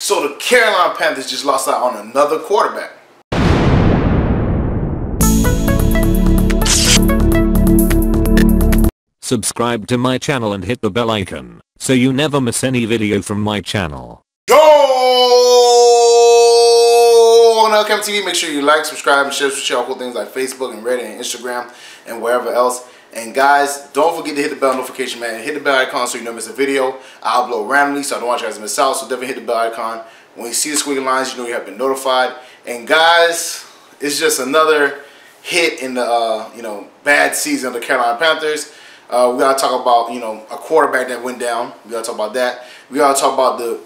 So the Carolina Panthers just lost out on another quarterback. Subscribe to my channel and hit the bell icon so you never miss any video from my channel. Yo! On LCameraTV, make sure you like, subscribe, and share all cool things like Facebook and Reddit and Instagram and wherever else. And guys, don't forget to hit the bell notification, man. Hit the bell icon so you don't miss a video. I upload randomly, so I don't want you guys to miss out. So definitely hit the bell icon. When you see the squiggly lines, you know you have been notified. And guys, it's just another hit in the bad season of the Carolina Panthers. We gotta talk about a quarterback that went down. We gotta talk about that. We gotta talk about the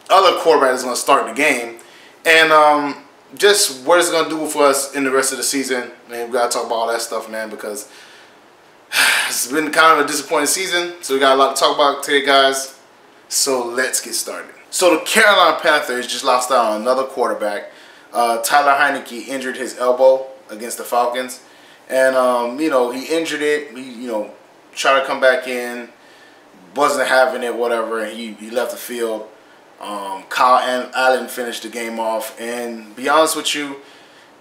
other quarterback that's gonna start the game, and just what it's gonna do for us in the rest of the season. And we gotta talk about all that stuff, man, because it's been kind of a disappointing season. So we got a lot to talk about today, guys. So let's get started. So the Carolina Panthers just lost out on another quarterback. Taylor Henicke injured his elbow against the Falcons, and he injured it. He tried to come back in, wasn't having it, whatever, and he left the field. Kyle Allen finished the game off, and be honest with you,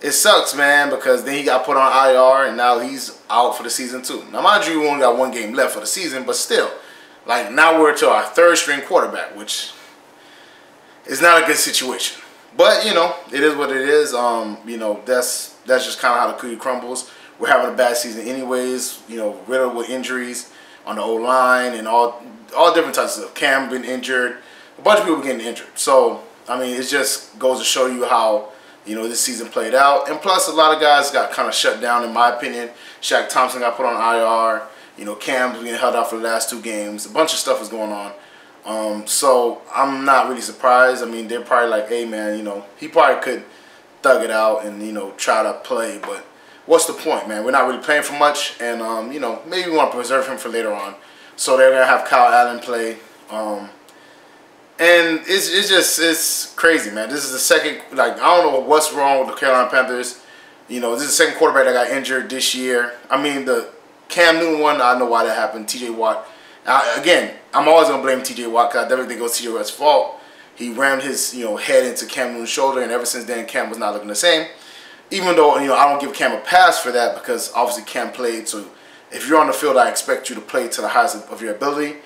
it sucks, man, because then he got put on IR, and now he's out for the season too. Now, mind you, we only got one game left for the season, but still, like, now we're to our third string quarterback, which is not a good situation. But it is what it is. That's just kind of how the cookie crumbles. We're having a bad season anyways, riddled with injuries on the O-line and all different types of stuff. Cam been injured, a bunch of people getting injured. So, I mean, it just goes to show you how, this season played out. And plus, a lot of guys got kind of shut down, in my opinion. Shaq Thompson got put on IR. Cam's being held out for the last 2 games. A bunch of stuff is going on. So, I'm not really surprised. I mean, they're probably like, hey, man, he probably could thug it out and, try to play, but what's the point, man? We're not really playing for much, and maybe we want to preserve him for later on. So they're gonna have Kyle Allen play, and it's crazy, man. This is the second, I don't know what's wrong with the Carolina Panthers. This is the second quarterback that got injured this year. I mean, the Cam Newton one, I know why that happened. T.J. Watt. Again, I'm always gonna blame T.J. Watt because I definitely think it was T.J. Watt's fault. He rammed his head into Cam Newton's shoulder, and ever since then, Cam was not looking the same. Even though, I don't give Cam a pass for that because obviously Cam played. So if you're on the field, I expect you to play to the highest of your ability.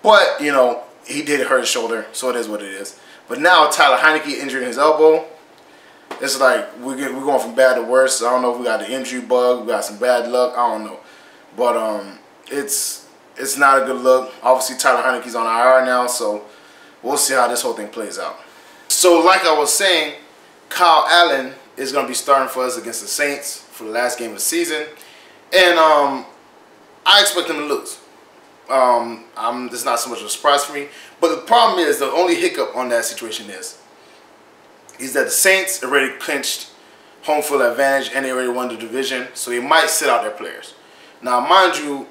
But, he did hurt his shoulder, so it is what it is. But now Taylor Henicke injured his elbow. It's like we're going from bad to worse. I don't know if we got the injury bug, we got some bad luck. I don't know. But it's not a good look. Obviously, Taylor Heinicke's on IR now, so we'll see how this whole thing plays out. So like I was saying, Kyle Allen is going to be starting for us against the Saints for the last game of the season. And I expect them to lose. It's not so much of a surprise for me. But the problem is, the only hiccup on that situation is that the Saints already clinched home field advantage and they already won the division. So they might sit out their players. Now, mind you,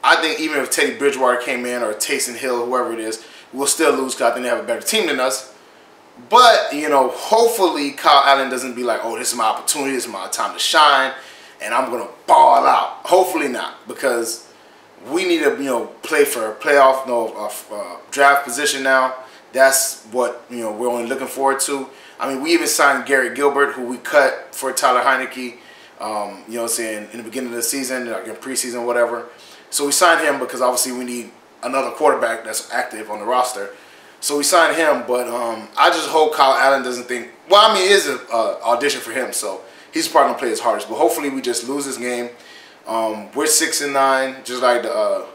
I think even if Teddy Bridgewater came in or Taysom Hill, whoever it is, we'll still lose because I think they have a better team than us. But, hopefully Kyle Allen doesn't be like, oh, this is my opportunity, this is my time to shine, and I'm going to ball out. Hopefully not, because we need to, play for a playoff, draft position now. That's what, we're only looking forward to. I mean, we even signed Garrett Gilbert, who we cut for Taylor Henicke, in the beginning of the season, like in preseason, whatever. So we signed him because obviously we need another quarterback that's active on the roster. So we signed him, but I just hope Kyle Allen doesn't think. Well, I mean, it is an audition for him, so he's probably gonna play his hardest. But hopefully, we just lose this game. We're 6-9, just like the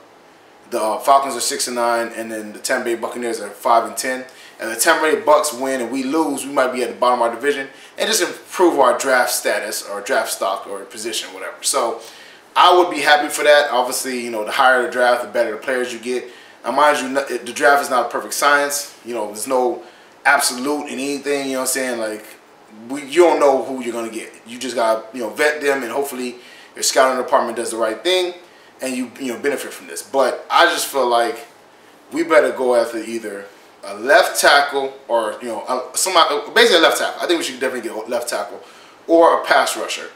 Falcons are 6-9, and then the Tampa Bay Buccaneers are 5-10. And the Tampa Bay Bucks win and we lose, we might be at the bottom of our division, and just improve our draft status or draft stock or position, whatever. So I would be happy for that. Obviously, the higher the draft, the better the players you get. Now, mind you, the draft is not a perfect science. There's no absolute in anything, Like, you don't know who you're going to get. You just got to, vet them, and hopefully your scouting department does the right thing, and you benefit from this. But I just feel like we better go after either a left tackle or, basically a left tackle. I think we should definitely get a left tackle or a pass rusher.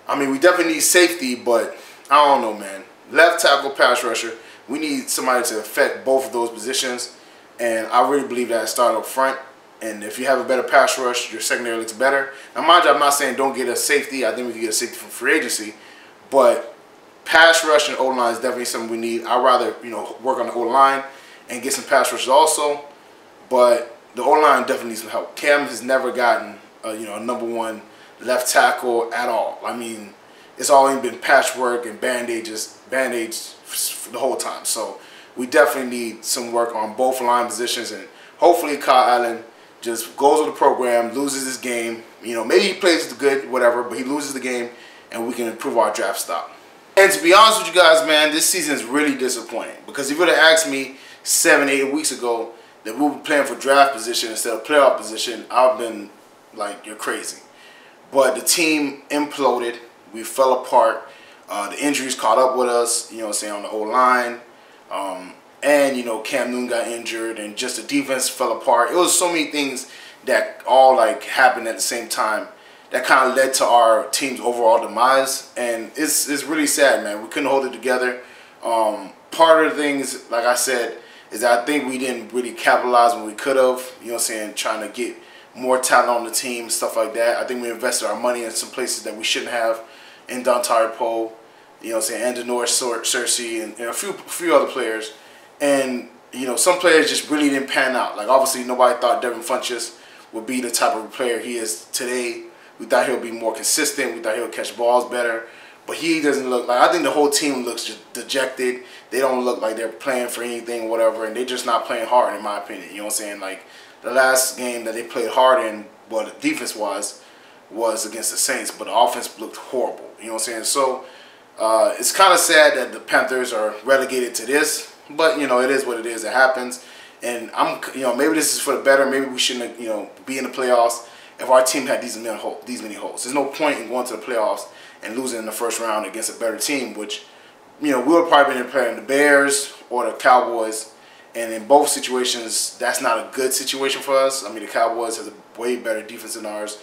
I mean, we definitely need safety, but I don't know, man. Left tackle, pass rusher. We need somebody to affect both of those positions, and I really believe that start up front. And if you have a better pass rush, your secondary looks better. Now, mind you, I'm not saying don't get a safety. I think we can get a safety from free agency. But pass rush and O-line is definitely something we need. I'd rather, work on the O-line and get some pass rushes also. But the O-line definitely needs some help. Cam has never gotten, a number one left tackle at all. I mean, it's always been patchwork and band-aids the whole time. So we definitely need some work on both line positions. And hopefully Kyle Allen just goes with the program, loses this game. Maybe he plays good, whatever, but he loses the game and we can improve our draft stock. And to be honest with you guys, man, this season is really disappointing. Because if you would have asked me 7-8 weeks ago that we were playing for draft position instead of playoff position, I've been like, you're crazy. But the team imploded. We fell apart. The injuries caught up with us, on the O-line. And, Cam Newton got injured and just the defense fell apart. It was so many things that all, happened at the same time that kind of led to our team's overall demise. And it's really sad, man. We couldn't hold it together. Part of the things, like I said, is that I think we didn't really capitalize when we could have, trying to get more talent on the team, stuff like that. I think we invested our money in some places that we shouldn't have, in Dontari Poe, and Denor Cersei, and a few other players. And, some players just really didn't pan out. Like, obviously, nobody thought Devin Funchess would be the type of player he is today. We thought he would be more consistent. We thought he would catch balls better. But he doesn't look like, I think the whole team looks just dejected. They don't look like they're playing for anything, whatever, and they're just not playing hard, in my opinion. Like, the last game that they played hard in, well, the defense-wise, was against the Saints, but the offense looked horrible. So, it's kind of sad that the Panthers are relegated to this, but, it is what it is. It happens. And maybe this is for the better. Maybe we shouldn't, be in the playoffs if our team had these many holes. There's no point in going to the playoffs and losing in the first round against a better team, which, we would probably be playing the Bears or the Cowboys. And in both situations, that's not a good situation for us. I mean, the Cowboys has a way better defense than ours.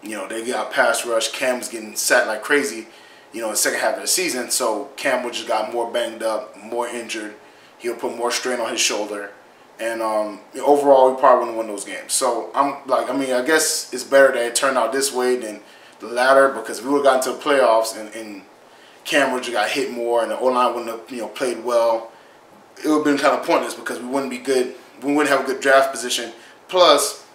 They got pass rush. Cam was getting sacked like crazy, in the second half of the season. So Cam would just got more banged up, more injured. He'll put more strain on his shoulder. And overall, we probably wouldn't win those games. So I guess it's better that it turned out this way than the latter, because if we would have gotten to the playoffs and Cam would have got hit more and the O-line wouldn't have played well, it would have been kind of pointless because we wouldn't be good. We wouldn't have a good draft position. Plus,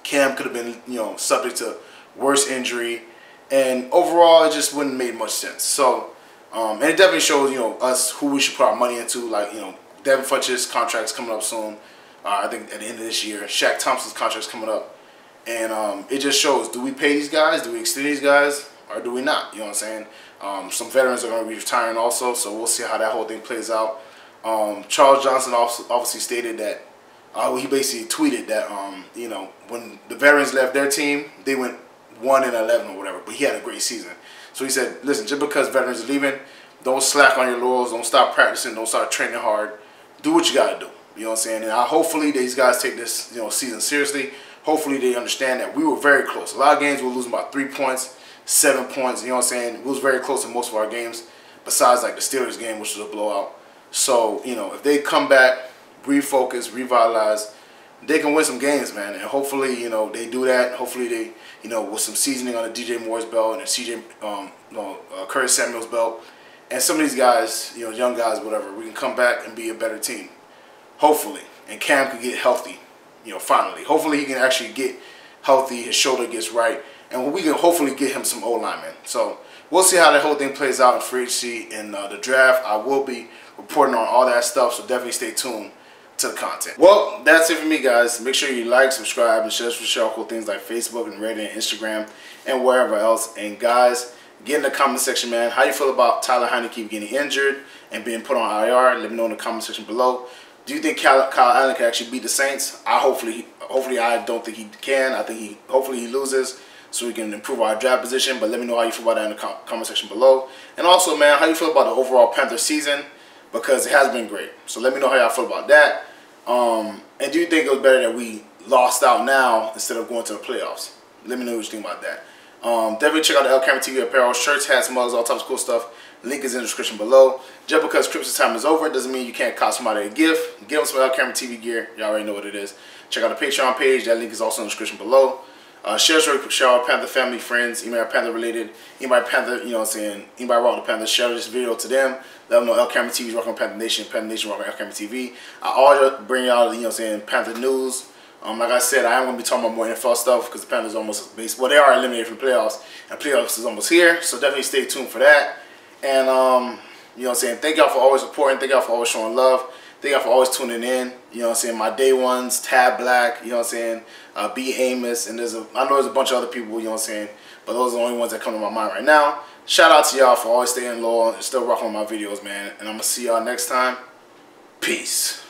Cam could have been subject to worse injury, and overall it just wouldn't have made much sense. So, and it definitely shows us who we should put our money into. Like Devin Funchess' contract's coming up soon. I think at the end of this year. Shaq Thompson's contract's coming up. And it just shows, do we pay these guys? Do we extend these guys? Or do we not? You know what I'm saying? Some veterans are going to be retiring also, so we'll see how that whole thing plays out. Charles Johnson obviously stated that, he basically tweeted that, when the veterans left their team, they went 1-11 or whatever, but he had a great season. So he said, listen, just because veterans are leaving, don't slack on your laurels, don't stop practicing, don't start training hard. Do what you got to do. You know what I'm saying? And hopefully these guys take this season seriously. Hopefully they understand that we were very close. A lot of games we were losing by 3 points, 7 points. You know what I'm saying? We was very close in most of our games, besides like the Steelers game, which was a blowout. So, if they come back, refocus, revitalize, they can win some games, man. And hopefully, they do that. Hopefully they, with some seasoning on the DJ Moore's belt and the Curtis Samuel's belt. And some of these guys, young guys, whatever, we can come back and be a better team. Hopefully. And Cam can get healthy, finally. Hopefully he can actually get healthy, his shoulder gets right, and we can hopefully get him some O-linemen. So we'll see how that whole thing plays out in free agency and the draft. I will be reporting on all that stuff, so definitely stay tuned to the content. Well, that's it for me, guys. Make sure you like, subscribe, and share cool things like Facebook and Reddit and Instagram and wherever else. And guys, get in the comment section, man. How you feel about Taylor Henicke getting injured and being put on IR? Let me know in the comment section below. Do you think Kyle Allen can actually beat the Saints? Hopefully I don't think he can. I think hopefully he loses so we can improve our draft position. But let me know how you feel about that in the comment section below. And also, man, how you feel about the overall Panthers season? Because it has been great. So let me know how y'all feel about that. And do you think it was better that we lost out now instead of going to the playoffs? Let me know what you think about that. Definitely check out the LCameraTV apparel, shirts, hats, mugs, all types of cool stuff. Link is in the description below. Just because Christmas time is over doesn't mean you can't cop somebody a gift. Give them some LCameraTV gear. Y'all already know what it is. Check out the Patreon page. That link is also in the description below. Share our Panther family, friends, anybody Panther related, anybody Panther, you know what I'm saying, anybody rock the Panthers, share this video to them. Let them know LCameraTV is rocking Panther Nation rocking LCameraTV. I always bring y'all, you know what I'm saying, Panther news. Like I said, I am going to be talking about more NFL stuff because the Panthers are almost based, well, they are eliminated from the playoffs, and playoffs is almost here, so definitely stay tuned for that. And, you know what I'm saying, thank y'all for always supporting, thank y'all for always showing love. Thank y'all for always tuning in. You know what I'm saying? My day ones, Tab Black, you know what I'm saying? B. Amos, and I know there's a bunch of other people, you know what I'm saying? But those are the only ones that come to my mind right now. Shout out to y'all for always staying loyal and still rocking my videos, man. And I'm going to see y'all next time. Peace.